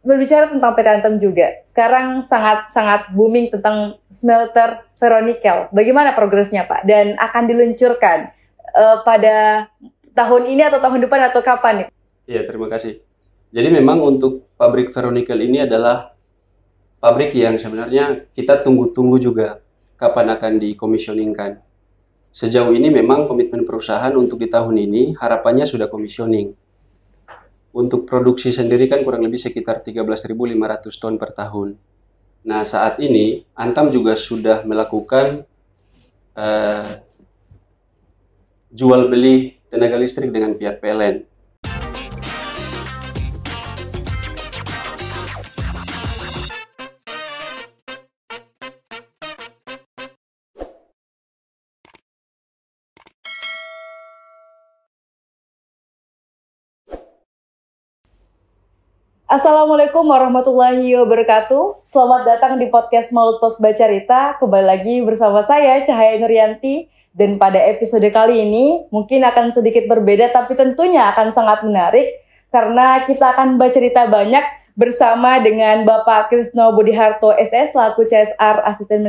berbicara tentang PT Antam juga, sekarang sangat booming tentang smelter ferronikel. Bagaimana progresnya Pak? Dan akan diluncurkan pada tahun ini atau tahun depan atau kapan nih? Iya, terima kasih. Jadi memang untuk pabrik ferronikel ini adalah pabrik yang sebenarnya kita tunggu-tunggu juga kapan akan dikomisioningkan. Sejauh ini memang komitmen perusahaan untuk di tahun ini harapannya sudah komisioning. Untuk produksi sendiri kan kurang lebih sekitar 13.500 ton per tahun. Nah, saat ini Antam juga sudah melakukan jual beli tenaga listrik dengan pihak PLN. Assalamualaikum warahmatullahi wabarakatuh. Selamat datang di podcast Malut Pos Bacarita. Kembali lagi bersama saya Cahaya Nuryanti. Dan pada episode kali ini mungkin akan sedikit berbeda, tapi tentunya akan sangat menarik karena kita akan bercerita banyak bersama dengan Bapak Krisno Budiharto SS selaku CSR Assistant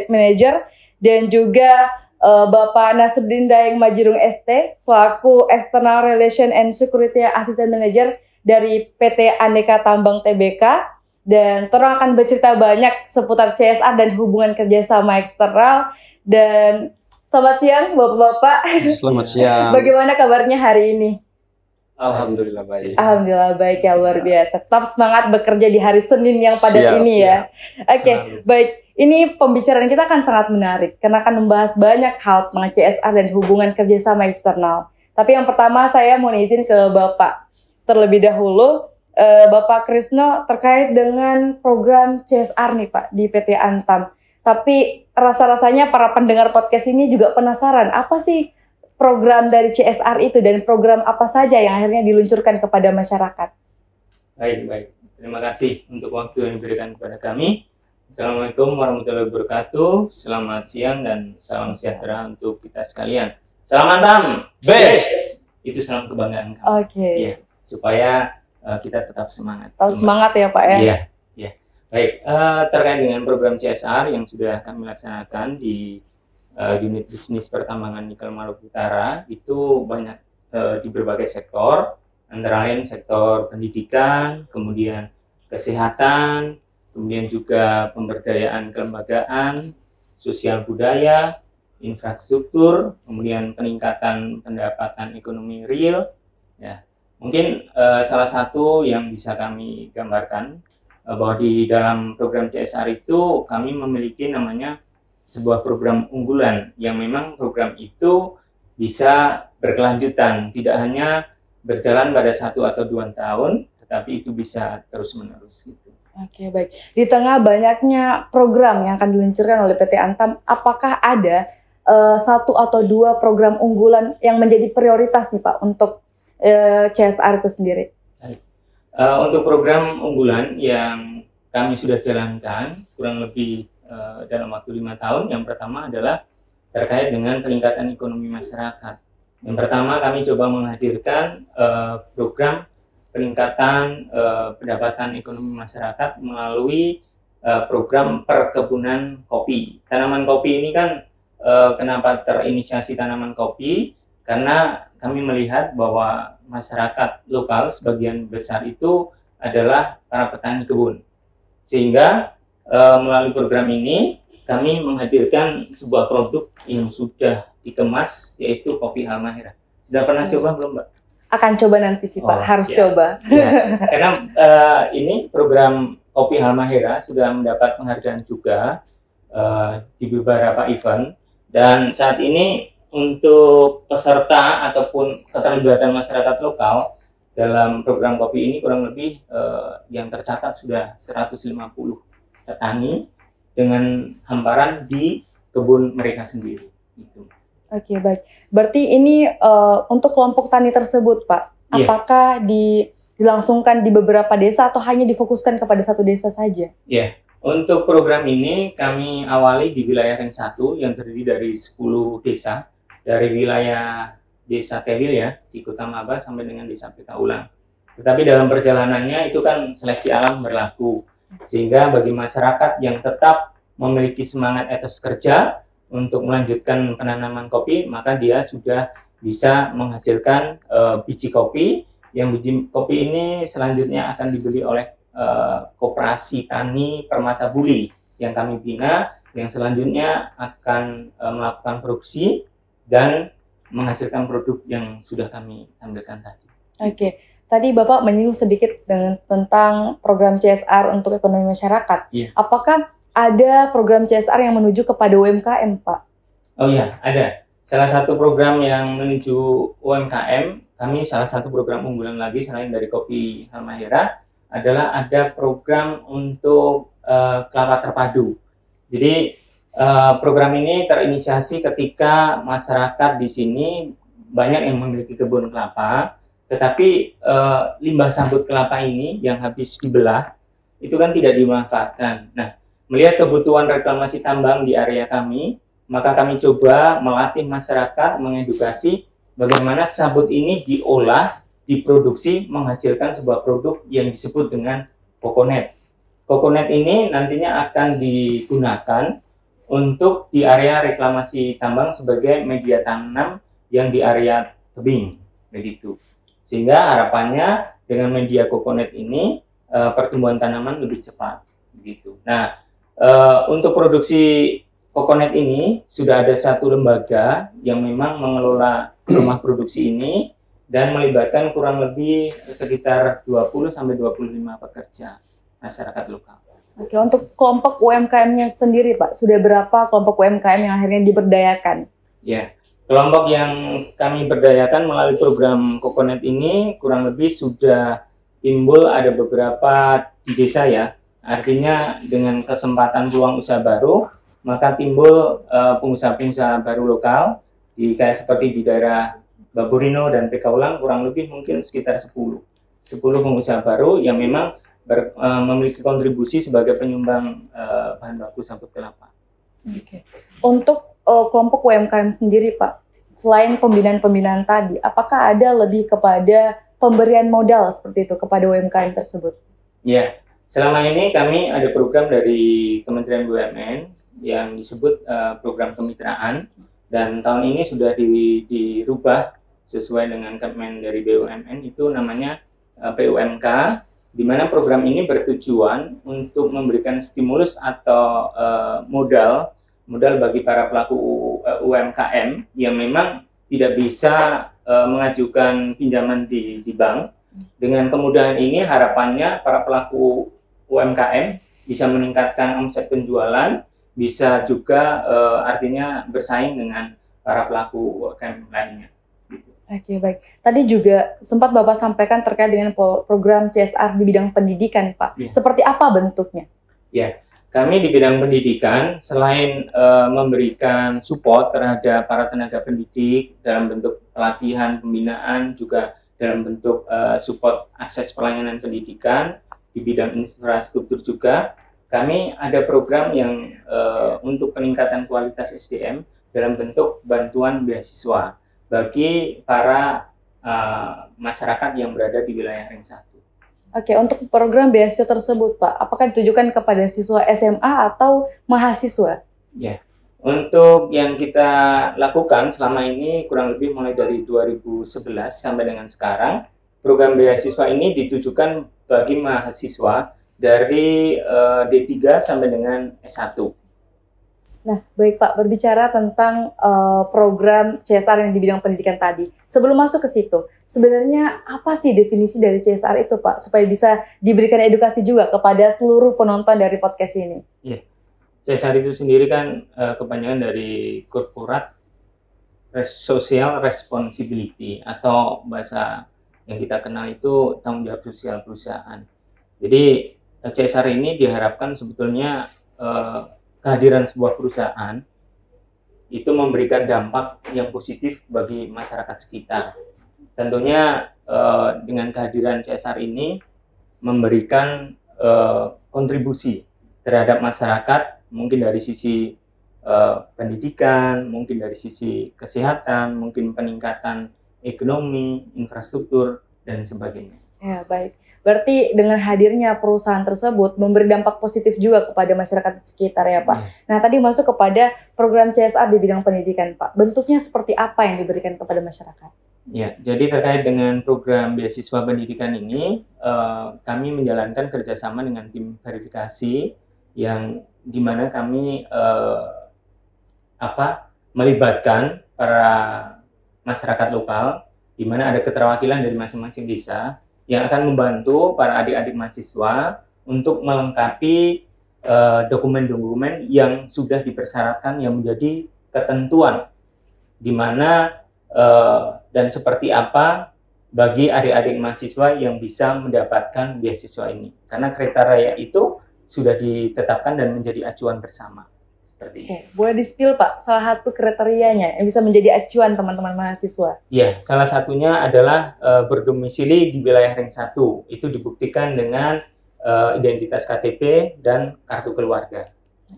Manager dan juga Bapak Nasruddin Daeng Majirung ST selaku External Relation and Security Assistant Manager dari PT Aneka Tambang Tbk, dan orang akan bercerita banyak seputar CSR dan hubungan kerjasama eksternal. Dan selamat siang Bapak-Bapak. Selamat siang. Bagaimana kabarnya hari ini? Alhamdulillah baik. Alhamdulillah baik ya, luar biasa. Tetap semangat bekerja di hari Senin yang padat ini ya. Oke, baik. Ini pembicaraan kita akan sangat menarik karena akan membahas banyak hal tentang CSR dan hubungan kerjasama eksternal. Tapi yang pertama saya mau izin ke Bapak terlebih dahulu, Bapak Krisno, terkait dengan program CSR nih Pak di PT Antam. Tapi rasa-rasanya para pendengar podcast ini juga penasaran, apa sih program dari CSR itu dan program apa saja yang akhirnya diluncurkan kepada masyarakat? Baik. Terima kasih untuk waktu yang diberikan kepada kami. Assalamualaikum warahmatullahi wabarakatuh. Selamat siang dan salam sejahtera untuk kita sekalian. Salam Antam, best! Itu salam kebanggaan kami. Oke. Iya, supaya kita tetap semangat. Semangat ya Pak ya? Iya. Baik, terkait dengan program CSR yang sudah kami laksanakan di unit bisnis pertambangan nikel Maluku Utara, itu banyak di berbagai sektor, antara lain sektor pendidikan, kemudian kesehatan, kemudian juga pemberdayaan kelembagaan, sosial budaya, infrastruktur, kemudian peningkatan pendapatan ekonomi real. Ya, mungkin salah satu yang bisa kami gambarkan bahwa di dalam program CSR itu kami memiliki namanya sebuah program unggulan yang memang program itu bisa berkelanjutan, tidak hanya berjalan pada 1 atau 2 tahun, tetapi itu bisa terus-menerus gitu. Oke, baik. Di tengah banyaknya program yang akan diluncurkan oleh PT Antam, apakah ada 1 atau 2 program unggulan yang menjadi prioritas nih Pak untuk CSR itu sendiri? Untuk program unggulan yang kami sudah jalankan kurang lebih dalam waktu 5 tahun, yang pertama adalah terkait dengan peningkatan ekonomi masyarakat. Yang pertama kami coba menghadirkan program peningkatan pendapatan ekonomi masyarakat melalui program perkebunan kopi. Tanaman kopi ini kan kenapa terinisiasi tanaman kopi? Karena kami melihat bahwa masyarakat lokal sebagian besar itu adalah para petani kebun. Sehingga melalui program ini kami menghadirkan sebuah produk yang sudah dikemas, yaitu kopi Halmahera. Sudah pernah coba belum Mbak? Akan coba nanti sih Pak, harus coba. Ya, karena ini program kopi Halmahera sudah mendapat penghargaan juga di beberapa event. Dan saat ini untuk peserta ataupun keterlibatan masyarakat lokal dalam program kopi ini kurang lebih yang tercatat sudah 150 petani dengan hamparan di kebun mereka sendiri. Gitu. Oke, baik. Berarti ini untuk kelompok tani tersebut Pak, apakah dilangsungkan di beberapa desa atau hanya difokuskan kepada satu desa saja? Iya. Untuk program ini kami awali di wilayah Ring 1 yang terdiri dari 10 desa. Dari wilayah Desa Tewil ya, di Kota Maba sampai dengan Desa PK Ulang. Tetapi dalam perjalanannya itu kan seleksi alam berlaku, sehingga bagi masyarakat yang tetap memiliki semangat etos kerja untuk melanjutkan penanaman kopi, maka dia sudah bisa menghasilkan biji kopi, yang biji kopi ini selanjutnya akan dibeli oleh Koperasi Tani Permata Buli yang kami bina, yang selanjutnya akan melakukan produksi dan menghasilkan produk yang sudah kami tampilkan tadi. Oke, tadi Bapak menyinggung sedikit tentang program CSR untuk ekonomi masyarakat. Iya. Apakah ada program CSR yang menuju kepada UMKM, Pak? Oh iya, ada. Salah satu program yang menuju UMKM, kami salah satu program unggulan lagi selain dari Kopi Halmahera adalah ada program untuk kelapa terpadu. Jadi program ini terinisiasi ketika masyarakat di sini banyak yang memiliki kebun kelapa, tetapi limbah sambut kelapa ini yang habis dibelah itu kan tidak dimanfaatkan. Nah, melihat kebutuhan reklamasi tambang di area kami, maka kami coba melatih masyarakat, mengedukasi bagaimana sabut ini diolah, diproduksi, menghasilkan sebuah produk yang disebut dengan kokonet. Kokonet ini nantinya akan digunakan untuk di area reklamasi tambang sebagai media tanam yang di area tebing, begitu. Sehingga harapannya dengan media kokonet ini pertumbuhan tanaman lebih cepat, begitu. Nah, untuk produksi kokonet ini sudah ada satu lembaga yang memang mengelola rumah produksi ini dan melibatkan kurang lebih sekitar 20-25 pekerja masyarakat lokal. Oke, untuk kelompok UMKM-nya sendiri, Pak, sudah berapa kelompok UMKM yang akhirnya diberdayakan? Ya, kelompok yang kami berdayakan melalui program Kokonet ini kurang lebih sudah timbul ada beberapa di desa ya. Artinya dengan kesempatan peluang usaha baru, maka timbul pengusaha-pengusaha baru lokal kayak seperti di daerah Baburino dan Pekaulang, kurang lebih mungkin sekitar 10 pengusaha baru yang memang memiliki kontribusi sebagai penyumbang bahan baku sabut kelapa. Oke. Untuk kelompok UMKM sendiri, Pak, selain pembinaan-pembinaan tadi, apakah ada lebih kepada pemberian modal seperti itu kepada UMKM tersebut? Ya, selama ini kami ada program dari Kementerian BUMN yang disebut program kemitraan, dan tahun ini sudah dirubah sesuai dengan Kemen dari BUMN, itu namanya PUMK, di mana program ini bertujuan untuk memberikan stimulus atau modal bagi para pelaku UMKM yang memang tidak bisa mengajukan pinjaman di bank. Dengan kemudahan ini harapannya para pelaku UMKM bisa meningkatkan omset penjualan, bisa juga artinya bersaing dengan para pelaku UMKM lainnya. Oke, baik. Tadi juga sempat Bapak sampaikan terkait dengan program CSR di bidang pendidikan, Pak. Ya. Seperti apa bentuknya? Ya, kami di bidang pendidikan selain memberikan support terhadap para tenaga pendidik dalam bentuk pelatihan, pembinaan, juga dalam bentuk support akses pelayanan pendidikan, di bidang infrastruktur juga, kami ada program yang untuk peningkatan kualitas SDM dalam bentuk bantuan beasiswa bagi para masyarakat yang berada di wilayah Ring 1. Oke, untuk program beasiswa tersebut, Pak, apakah ditujukan kepada siswa SMA atau mahasiswa? Ya, untuk yang kita lakukan selama ini kurang lebih mulai dari 2011 sampai dengan sekarang, program beasiswa ini ditujukan bagi mahasiswa dari D3 sampai dengan S1. Nah, baik Pak, berbicara tentang program CSR yang di bidang pendidikan tadi. Sebelum masuk ke situ, sebenarnya apa sih definisi dari CSR itu, Pak? Supaya bisa diberikan edukasi juga kepada seluruh penonton dari podcast ini. Iya, CSR itu sendiri kan kepanjangan dari Corporate Social Responsibility, atau bahasa yang kita kenal itu tanggung jawab sosial perusahaan. Jadi CSR ini diharapkan sebetulnya kehadiran sebuah perusahaan itu memberikan dampak yang positif bagi masyarakat sekitar. Tentunya dengan kehadiran CSR ini memberikan kontribusi terhadap masyarakat, mungkin dari sisi pendidikan, mungkin dari sisi kesehatan, mungkin peningkatan ekonomi, infrastruktur, dan sebagainya. Ya, baik. Berarti dengan hadirnya perusahaan tersebut memberi dampak positif juga kepada masyarakat sekitar ya Pak. Nah tadi masuk kepada program CSR di bidang pendidikan Pak. Bentuknya seperti apa yang diberikan kepada masyarakat? Ya, jadi terkait dengan program beasiswa pendidikan ini, kami menjalankan kerjasama dengan tim verifikasi yang dimana kami melibatkan para masyarakat lokal, di mana ada keterwakilan dari masing-masing desa yang akan membantu para adik-adik mahasiswa untuk melengkapi dokumen-dokumen yang sudah dipersyaratkan yang menjadi ketentuan di mana dan seperti apa bagi adik-adik mahasiswa yang bisa mendapatkan beasiswa ini. Karena kriteria itu sudah ditetapkan dan menjadi acuan bersama. Oke, boleh di-spill Pak, salah satu kriterianya yang bisa menjadi acuan teman-teman mahasiswa? Ya, salah satunya adalah berdomisili di wilayah Ring 1. Itu dibuktikan dengan identitas KTP dan kartu keluarga.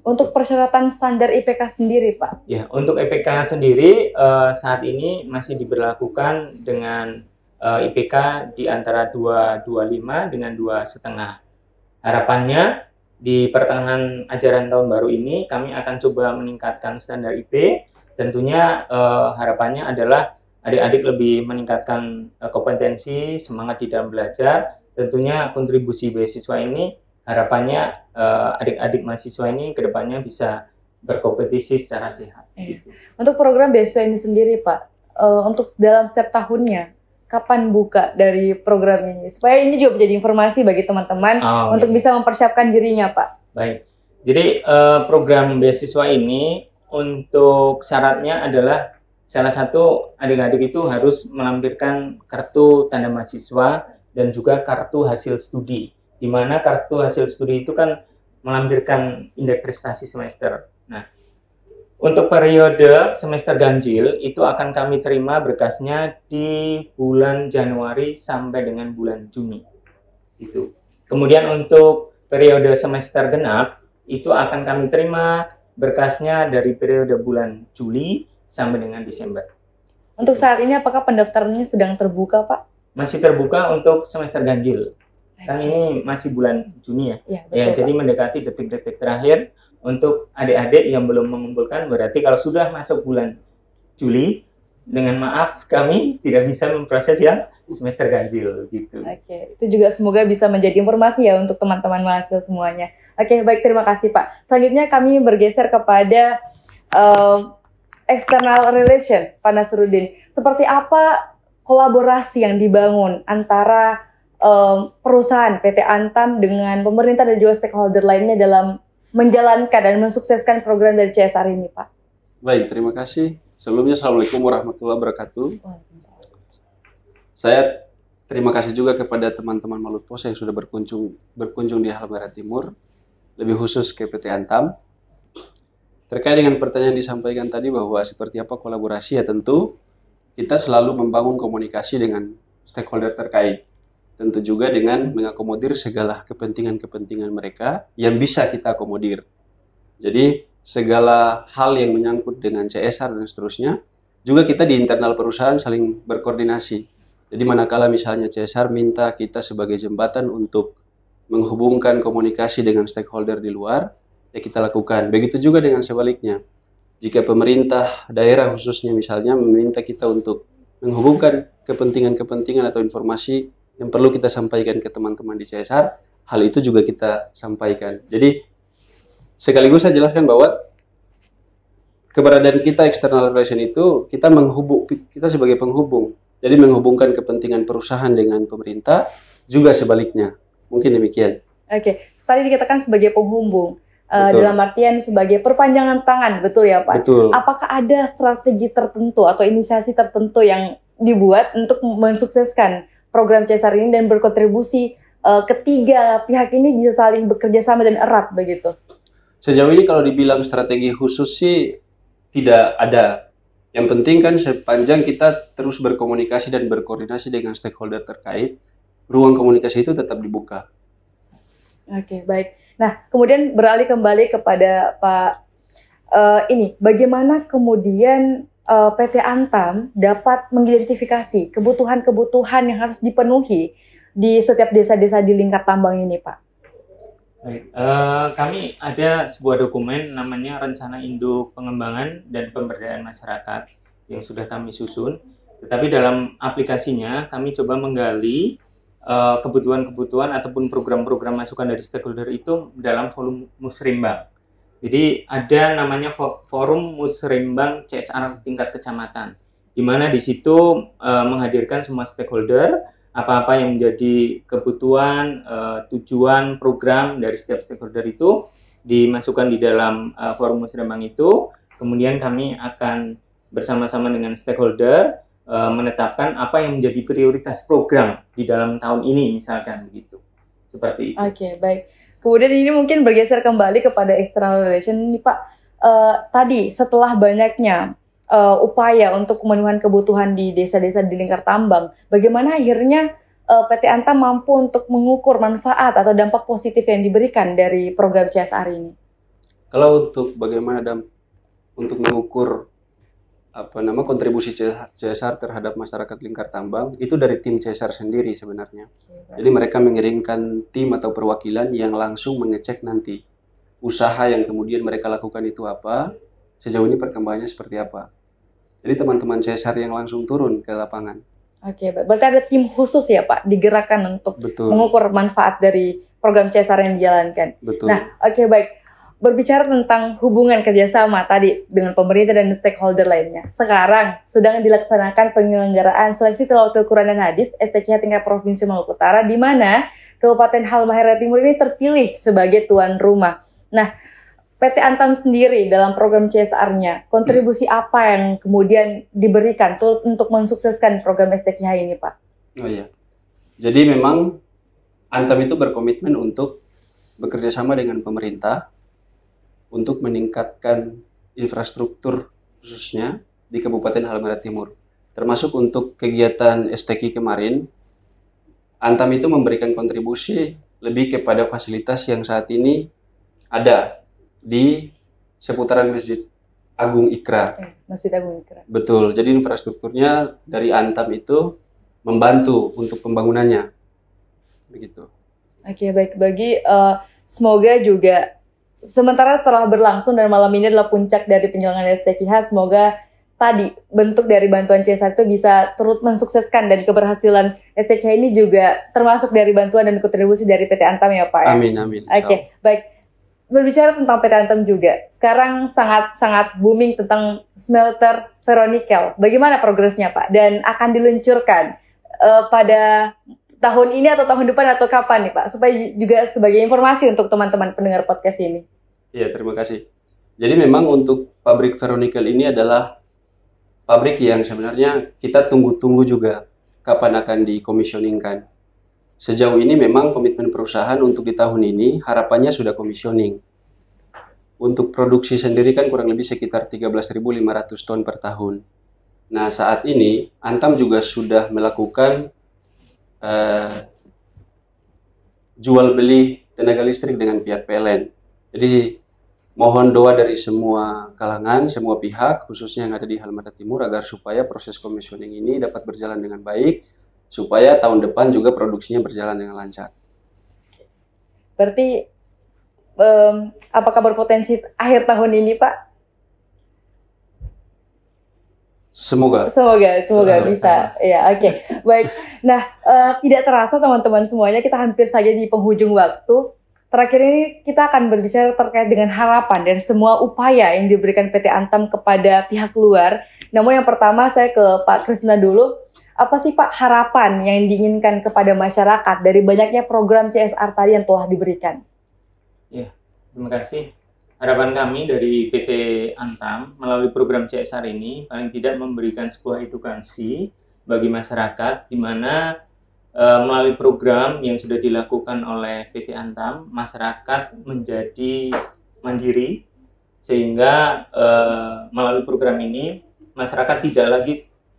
Untuk persyaratan standar IPK sendiri Pak? Ya, untuk IPK sendiri saat ini masih diberlakukan dengan IPK di antara 2,25 dengan 2,5. Harapannya di pertengahan ajaran tahun baru ini kami akan coba meningkatkan standar IP. Tentunya harapannya adalah adik-adik lebih meningkatkan kompetensi, semangat di dalam belajar. Tentunya kontribusi beasiswa ini harapannya adik-adik mahasiswa ini kedepannya bisa berkompetisi secara sehat. Gitu. Untuk program beasiswa ini sendiri Pak, untuk dalam setiap tahunnya, kapan buka dari program ini? Supaya ini juga menjadi informasi bagi teman-teman untuk bisa mempersiapkan dirinya, Pak. Baik. Jadi program beasiswa ini untuk syaratnya adalah salah satu adik-adik itu harus melampirkan kartu tanda mahasiswa dan juga kartu hasil studi. Di mana kartu hasil studi itu kan melampirkan indeks prestasi semester. Nah, untuk periode semester ganjil itu akan kami terima berkasnya di bulan Januari sampai dengan bulan Juni. Itu. Kemudian untuk periode semester genap itu akan kami terima berkasnya dari periode bulan Juli sampai dengan Desember. Untuk saat ini apakah pendaftarannya sedang terbuka, Pak? Masih terbuka untuk semester ganjil. Kan ini masih bulan Juni ya. Ya, betul, jadi mendekati detik-detik terakhir. Untuk adik-adik yang belum mengumpulkan, berarti kalau sudah masuk bulan Juli, dengan maaf kami tidak bisa memproses yang semester ganjil gitu. Oke, itu juga semoga bisa menjadi informasi ya untuk teman-teman mahasiswa semuanya. Oke, baik, terima kasih Pak. Selanjutnya kami bergeser kepada external relation, Pak Nasruddin. Seperti apa kolaborasi yang dibangun antara perusahaan PT Antam dengan pemerintah dan juga stakeholder lainnya dalam menjalankan dan mensukseskan program dari CSR ini, Pak? Baik, terima kasih. Sebelumnya, Assalamualaikum warahmatullahi wabarakatuh. Saya terima kasih juga kepada teman-teman Malutpos yang sudah berkunjung di Halmahera Timur, lebih khusus ke PT Antam. Terkait dengan pertanyaan disampaikan tadi bahwa seperti apa kolaborasi, ya tentu kita selalu membangun komunikasi dengan stakeholder terkait. Tentu juga dengan mengakomodir segala kepentingan-kepentingan mereka yang bisa kita akomodir. Jadi segala hal yang menyangkut dengan CSR dan seterusnya, juga kita di internal perusahaan saling berkoordinasi. Jadi manakala misalnya CSR minta kita sebagai jembatan untuk menghubungkan komunikasi dengan stakeholder di luar, ya kita lakukan. Begitu juga dengan sebaliknya. Jika pemerintah daerah khususnya misalnya meminta kita untuk menghubungkan kepentingan-kepentingan atau informasi yang perlu kita sampaikan ke teman-teman di CSR, hal itu juga kita sampaikan. Jadi sekaligus saya jelaskan bahwa keberadaan kita external relation itu kita sebagai penghubung. Jadi menghubungkan kepentingan perusahaan dengan pemerintah, juga sebaliknya. Mungkin demikian. Oke, tadi dikatakan sebagai penghubung. Dalam artian sebagai perpanjangan tangan, betul ya Pak? Betul. Apakah ada strategi tertentu atau inisiasi tertentu yang dibuat untuk mensukseskan program CSR ini dan berkontribusi ketiga pihak ini bisa saling bekerja sama dan erat begitu? Sejauh ini kalau dibilang strategi khusus sih tidak ada. Yang penting kan sepanjang kita terus berkomunikasi dan berkoordinasi dengan stakeholder terkait, ruang komunikasi itu tetap dibuka. Oke, baik. Nah, kemudian beralih kembali kepada Pak bagaimana kemudian PT Antam dapat mengidentifikasi kebutuhan-kebutuhan yang harus dipenuhi di setiap desa-desa di Lingkar Tambang ini, Pak? Baik, kami ada sebuah dokumen namanya Rencana Induk Pengembangan dan Pemberdayaan Masyarakat yang sudah kami susun. Tetapi dalam aplikasinya kami coba menggali kebutuhan-kebutuhan ataupun program-program masukan dari stakeholder itu dalam forum musrembang. Jadi ada namanya forum musrembang CSR tingkat kecamatan, di mana di situ menghadirkan semua stakeholder, apa-apa yang menjadi kebutuhan, tujuan, program dari setiap stakeholder itu dimasukkan di dalam forum musrembang itu. Kemudian kami akan bersama-sama dengan stakeholder menetapkan apa yang menjadi prioritas program di dalam tahun ini, misalkan begitu. Seperti itu. Oke, baik. Kemudian ini mungkin bergeser kembali kepada external relation nih, Pak. Tadi setelah banyaknya upaya untuk pemenuhan kebutuhan di desa-desa di Lingkar Tambang, bagaimana akhirnya PT Antam mampu untuk mengukur manfaat atau dampak positif yang diberikan dari program CSR ini? Kalau untuk bagaimana untuk mengukur kontribusi CSR terhadap masyarakat Lingkar Tambang, itu dari tim CSR sendiri sebenarnya. Jadi mereka mengirimkan tim atau perwakilan yang langsung mengecek nanti usaha yang kemudian mereka lakukan itu apa, sejauh ini perkembangannya seperti apa. Jadi teman-teman CSR yang langsung turun ke lapangan. Oke, berarti ada tim khusus ya Pak, digerakkan untuk mengukur manfaat dari program CSR yang dijalankan. Betul. Nah, oke baik. Berbicara tentang hubungan kerjasama tadi dengan pemerintah dan stakeholder lainnya. Sekarang sedang dilaksanakan penyelenggaraan seleksi tilawat Al-Quran dan Hadis STQH tingkat Provinsi Maluku Utara, di mana Kabupaten Halmahera Timur ini terpilih sebagai tuan rumah. Nah, PT Antam sendiri dalam program CSR-nya, kontribusi apa yang kemudian diberikan untuk mensukseskan program STQH ini, Pak? Oh iya, jadi memang Antam itu berkomitmen untuk bekerja sama dengan pemerintah untuk meningkatkan infrastruktur khususnya di Kabupaten Halmahera Timur. Termasuk untuk kegiatan STQ kemarin, Antam itu memberikan kontribusi lebih kepada fasilitas yang saat ini ada di seputaran Masjid Agung Iqra. Masjid Agung Iqra. Betul, jadi infrastrukturnya dari Antam itu membantu untuk pembangunannya. Begitu. Oke, baik. Semoga juga sementara telah berlangsung dan malam ini adalah puncak dari penyelenggaraan STQH, semoga tadi bentuk dari bantuan CSR itu bisa turut mensukseskan dan keberhasilan STQH ini juga termasuk dari bantuan dan kontribusi dari PT Antam ya Pak. Ya? Amin, amin. Oke, baik. Berbicara tentang PT Antam juga, sekarang sangat booming tentang smelter ferronikel. Bagaimana progresnya Pak? Dan akan diluncurkan pada tahun ini atau tahun depan atau kapan nih Pak? Supaya juga sebagai informasi untuk teman-teman pendengar podcast ini. Iya, terima kasih. Jadi memang untuk pabrik ferronikel ini adalah pabrik yang sebenarnya kita tunggu-tunggu juga kapan akan dikomisioningkan. Sejauh ini memang komitmen perusahaan untuk di tahun ini harapannya sudah komisioning. Untuk produksi sendiri kan kurang lebih sekitar 13.500 ton per tahun. Nah saat ini Antam juga sudah melakukan jual beli tenaga listrik dengan pihak PLN. Jadi mohon doa dari semua kalangan, semua pihak, khususnya yang ada di Halmahera Timur agar supaya proses komisioning ini dapat berjalan dengan baik, supaya tahun depan juga produksinya berjalan dengan lancar. Berarti apakah berpotensi akhir tahun ini Pak? Semoga bisa. Ya, oke. Baik. Nah, tidak terasa teman-teman semuanya, kita hampir saja di penghujung waktu. Terakhir ini kita akan berbicara terkait dengan harapan dan semua upaya yang diberikan PT Antam kepada pihak luar. Namun yang pertama saya ke Pak Krisna dulu. Apa sih Pak harapan yang diinginkan kepada masyarakat dari banyaknya program CSR tadi yang telah diberikan? Ya, terima kasih. Harapan kami dari PT Antam melalui program CSR ini paling tidak memberikan sebuah edukasi bagi masyarakat, di mana melalui program yang sudah dilakukan oleh PT Antam, masyarakat menjadi mandiri, sehingga melalui program ini masyarakat tidak lagi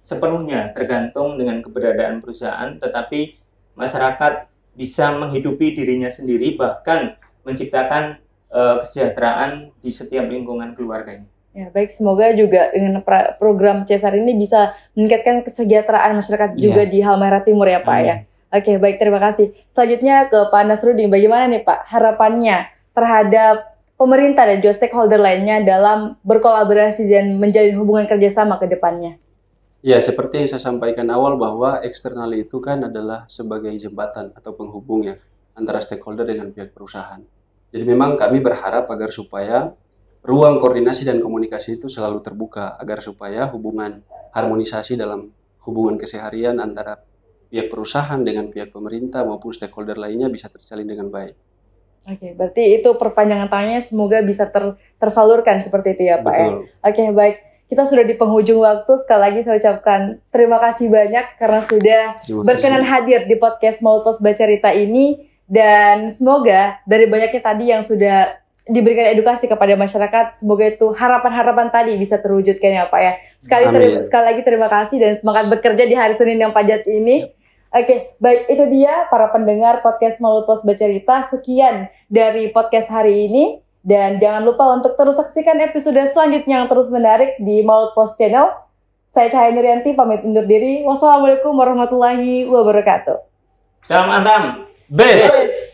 sepenuhnya tergantung dengan keberadaan perusahaan, tetapi masyarakat bisa menghidupi dirinya sendiri, bahkan menciptakan kesejahteraan di setiap lingkungan keluarganya. Ya, baik, semoga juga dengan program CSR ini bisa meningkatkan kesejahteraan masyarakat juga di Halmahera Timur ya Pak. Amin. Ya. Oke, baik, terima kasih. Selanjutnya ke Pak Nasruddin, bagaimana nih Pak harapannya terhadap pemerintah dan juga stakeholder lainnya dalam berkolaborasi dan menjalin hubungan kerjasama ke depannya? Ya, seperti yang saya sampaikan awal bahwa eksternal itu kan adalah sebagai jembatan atau penghubung ya antara stakeholder dengan pihak perusahaan. Jadi memang kami berharap agar supaya ruang koordinasi dan komunikasi itu selalu terbuka agar supaya hubungan harmonisasi dalam hubungan keseharian antara pihak perusahaan dengan pihak pemerintah maupun stakeholder lainnya bisa terjalin dengan baik. Oke, berarti itu perpanjangan tangannya semoga bisa tersalurkan seperti itu ya Pak ya. Betul. Oke, baik. Kita sudah di penghujung waktu, sekali lagi saya ucapkan terima kasih banyak karena sudah berkenan hadir di podcast Maut Pos Bacarita ini, dan semoga dari banyaknya tadi yang sudah diberikan edukasi kepada masyarakat, semoga itu harapan-harapan tadi bisa terwujudkan ya Pak ya. Sekali lagi terima kasih dan semangat bekerja di hari Senin yang pajat ini. Oke, baik, itu dia para pendengar podcast Maut Pos Bacarita. Sekian dari podcast hari ini. Dan jangan lupa untuk terus saksikan episode selanjutnya yang terus menarik di Maut Pos Channel. Saya Cahaya Nuryanti, pamit undur diri. Wassalamualaikum warahmatullahi wabarakatuh. Salam Antam. Best.